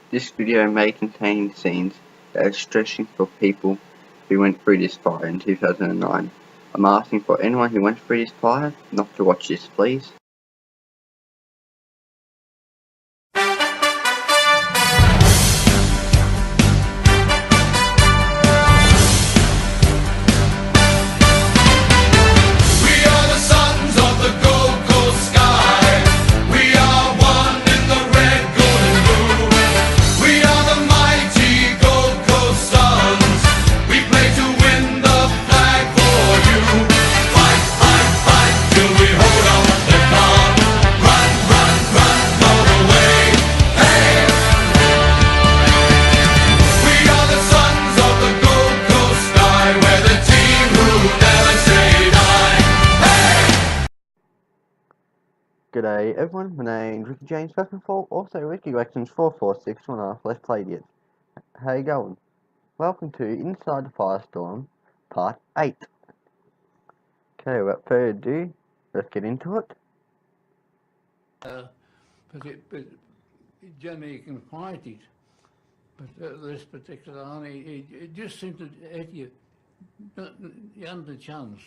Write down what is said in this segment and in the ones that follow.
This video may contain scenes that are distressing for people who went through this fire in 2009. I'm asking for anyone who went through this fire not to watch this, please. G'day everyone, my name's Ricky James Peppenfall, also Ricky Lexons 446 when I've left played yet. How you going? Welcome to Inside the Firestorm, Part 8. Okay, without further ado, let's get into it. But generally you can fight it, but this particular one, it just seemed to hit you. You hadn't a chance.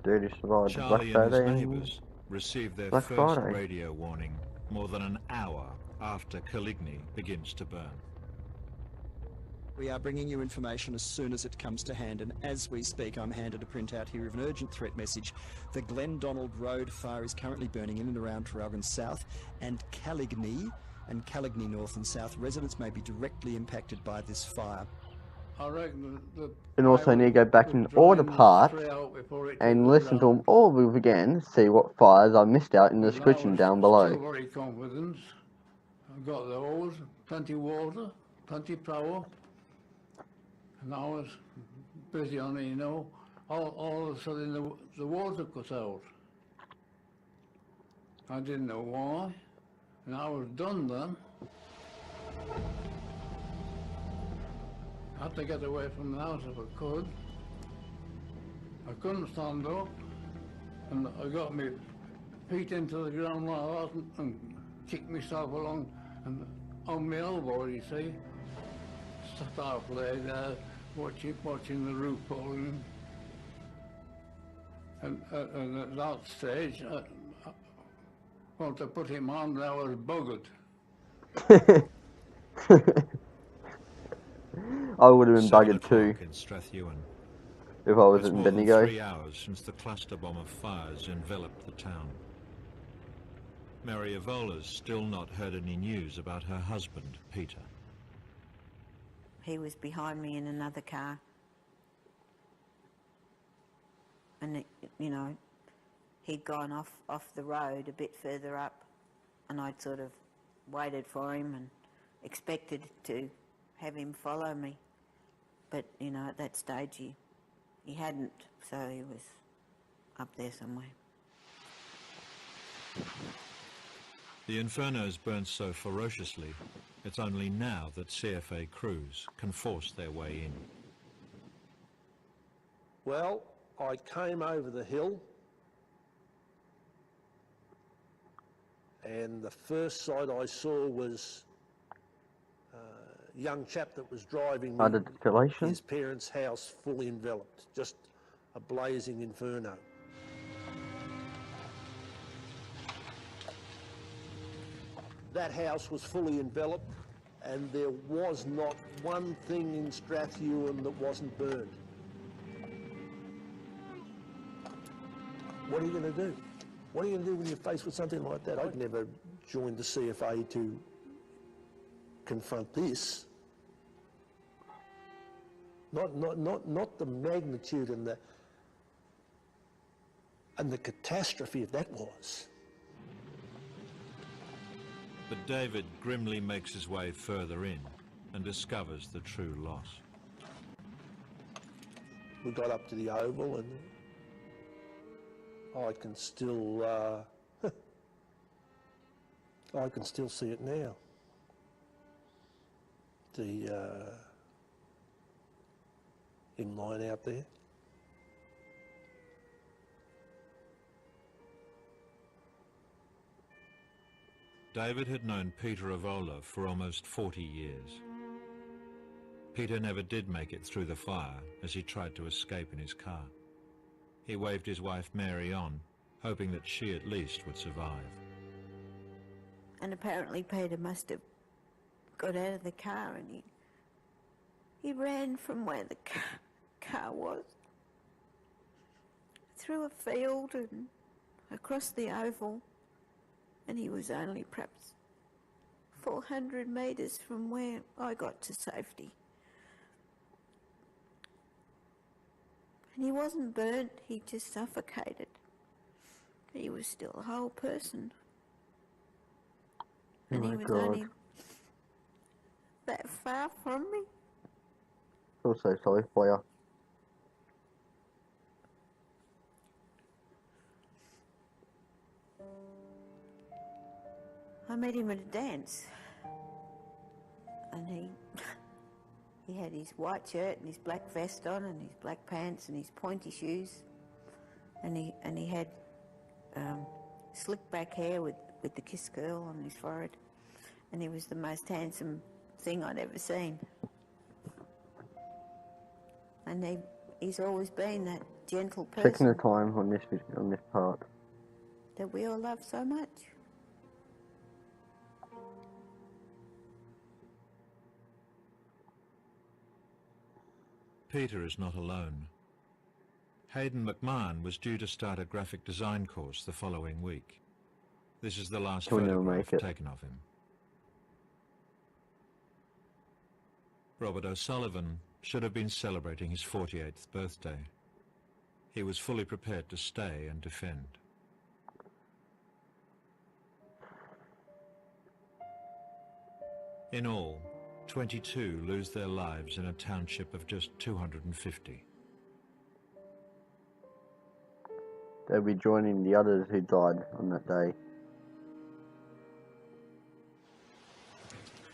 Dirty survived Charlie Black and his Friday neighbours received their Black first Friday. radio warning more than an hour after Kilmake begins to burn. We are bringing you information as soon as it comes to hand, and as we speak I'm handed a printout here of an urgent threat message. The Glendonald Road fire is currently burning in and around Traralgon South and Calligny North and South. Residents may be directly impacted by this fire. I reckon And also need to go back in order part and listen to them all over again, see what fires I missed out in the description down below. Still very confident. I've got the hose, plenty water, plenty power, and I was busy on it, you know. All of a sudden the water cut out. I didn't know why, and I was done then. I had to get away from the house if I could. I couldn't stand up, and I got my feet into the ground like that and kicked myself along and on my elbow, you see. Sat half lay there watching the roof falling. And at that stage, well, to put him on, I was buggered. I would have been buggered too in Strathewen. if I was It's in more than Bendigo. 3 hours since the cluster bomb of fires enveloped the town. Mary Evola's still not heard any news about her husband, Peter. He was behind me in another car. And, you know, he'd gone off the road a bit further up, and I'd sort of waited for him and expected to have him follow me. But, you know, at that stage he hadn't, so he was up there somewhere. The infernos burned so ferociously, it's only now that CFA crews can force their way in. Well, I came over the hill and the first sight I saw was a young chap that was driving his parents' house fully enveloped, just a blazing inferno. That house was fully enveloped and there was not one thing in Strathewen that wasn't burned. What are you going to do? What are you going to do when you're faced with something like that? I'd never joined the CFA to confront this. Not the magnitude and the catastrophe that was. But David grimly makes his way further in and discovers the true loss. We got up to the Oval and I can still I can still see it now. The in line out there. David had known Peter of Lawlor for almost 40 years. Peter never did make it through the fire as he tried to escape in his car. He waved his wife Mary on, hoping that she at least would survive. And apparently Peter must have got out of the car and he ran from where the car was, through a field and across the oval, and he was only perhaps 400 metres from where I got to safety. And he wasn't burnt, he just suffocated. He was still a whole person. And he was only that far from me. I feel so sorry for you. I met him at a dance, and he had his white shirt and his black vest on and his black pants and his pointy shoes, and he had slick back hair with the kiss girl on his forehead, and he was the most handsome thing I'd ever seen. And he's always been that gentle person. Checking the time on this part. That we all love so much. Peter is not alone. Hayden McMahon was due to start a graphic design course the following week. This is the last photograph taken of him. Robert O'Sullivan should have been celebrating his 48th birthday. He was fully prepared to stay and defend. In all, 22 lose their lives in a township of just 250. They'll be joining the others who died on that day.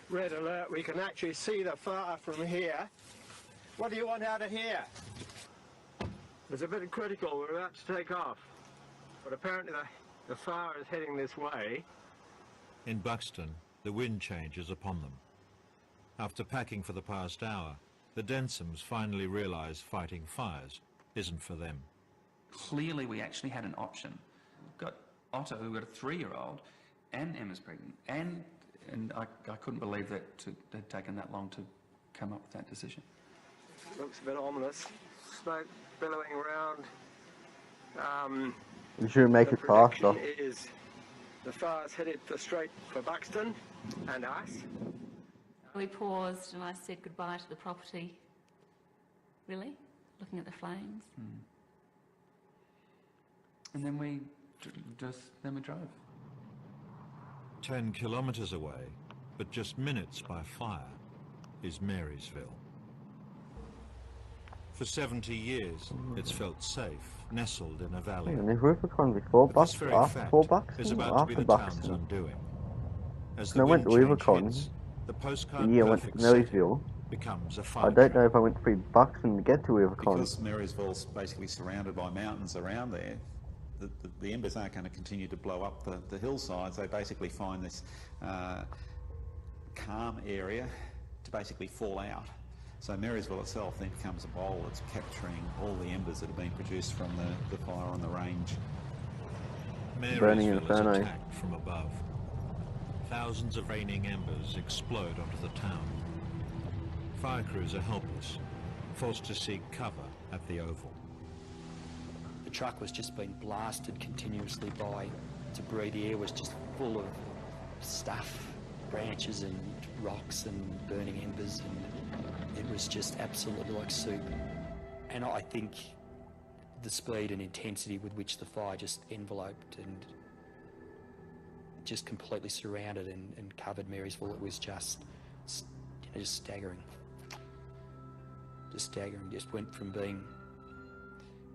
Red alert, we can actually see the fire from here. What do you want out of here? It's a bit critical, we're about to take off. But apparently the fire is heading this way. In Buxton, the wind changes upon them. After packing for the past hour, the Densoms finally realise fighting fires isn't for them. Clearly we actually had an option. We've got Otto, who got a 3-year-old, and Emma's pregnant, and I couldn't believe that it had taken that long to come up with that decision. Looks a bit ominous. Smoke billowing around. You should make it faster. Is the fire's headed straight for Buxton and us. We paused and I said goodbye to the property. Really? Looking at the flames. And then we drove. 10 kilometres away, but just minutes by fire, is Marysville. For 70 years, it's felt safe, nestled in a valley. And if Rubicon before Buxton, after Buxton, is about after to be the town's Buxton. undoing. As When I went to Rubicon, the postcard the year I went to Marysville, becomes a fire I don't know if I went through Buxton to get to Rubicon. Because Marysville's basically surrounded by mountains around there, the embers aren't going to continue to blow up the hillsides. They basically find this calm area to basically fall out. So Marysville itself then becomes a bowl that's capturing all the embers that have been produced from the fire on the range. Marysville is attacked from above. Thousands of raining embers explode onto the town. Fire crews are helpless, forced to seek cover at the Oval. The truck was just being blasted continuously by debris. The air was just full of stuff, branches and rocks and burning embers, and it was just absolutely like soup. And I think the speed and intensity with which the fire just enveloped and just completely surrounded and covered Marysville, it was just staggering. Just staggering. Just went from being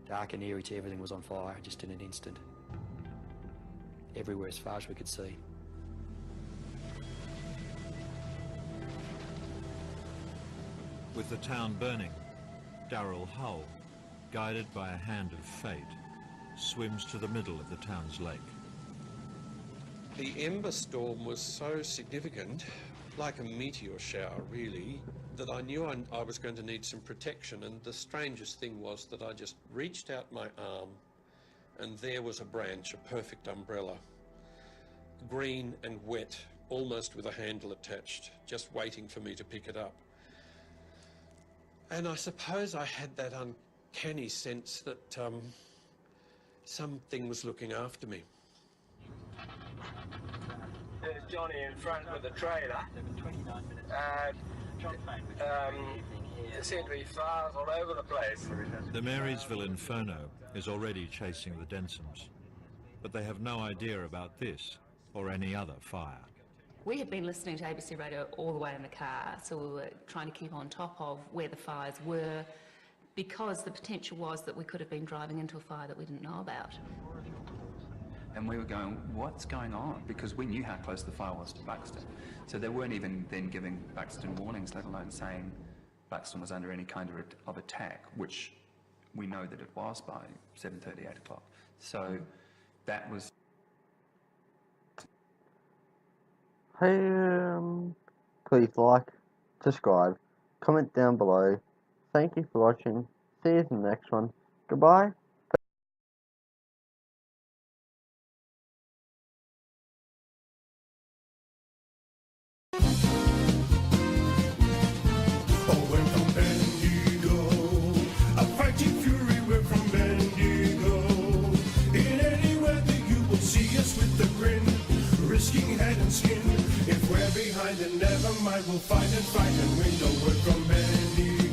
dark and eerie to everything was on fire just in an instant. Everywhere as far as we could see. With the town burning, Darrell Hull, guided by a hand of fate, swims to the middle of the town's lake. The ember storm was so significant, like a meteor shower really, that I knew I was going to need some protection, and the strangest thing was that I just reached out my arm and there was a branch, a perfect umbrella, green and wet, almost with a handle attached, just waiting for me to pick it up. And I suppose I had that uncanny sense that something was looking after me. There's Johnny in front with the trailer. There seem to be fires all over the place. The Marysville Inferno is already chasing the Densoms, but they have no idea about this or any other fire. We had been listening to ABC radio all the way in the car, so we were trying to keep on top of where the fires were, because the potential was that we could have been driving into a fire that we didn't know about. And we were going, what's going on? Because we knew how close the fire was to Buxton. So they weren't even then giving Buxton warnings, let alone saying Buxton was under any kind of attack, which we know that it was by 7:30, 8 o'clock. So that was... Hey, please like, subscribe, comment down below. Thank you for watching. See you in the next one. Goodbye. Risking head and skin. If we're behind, then never mind. We'll fight and win. No word from Benny.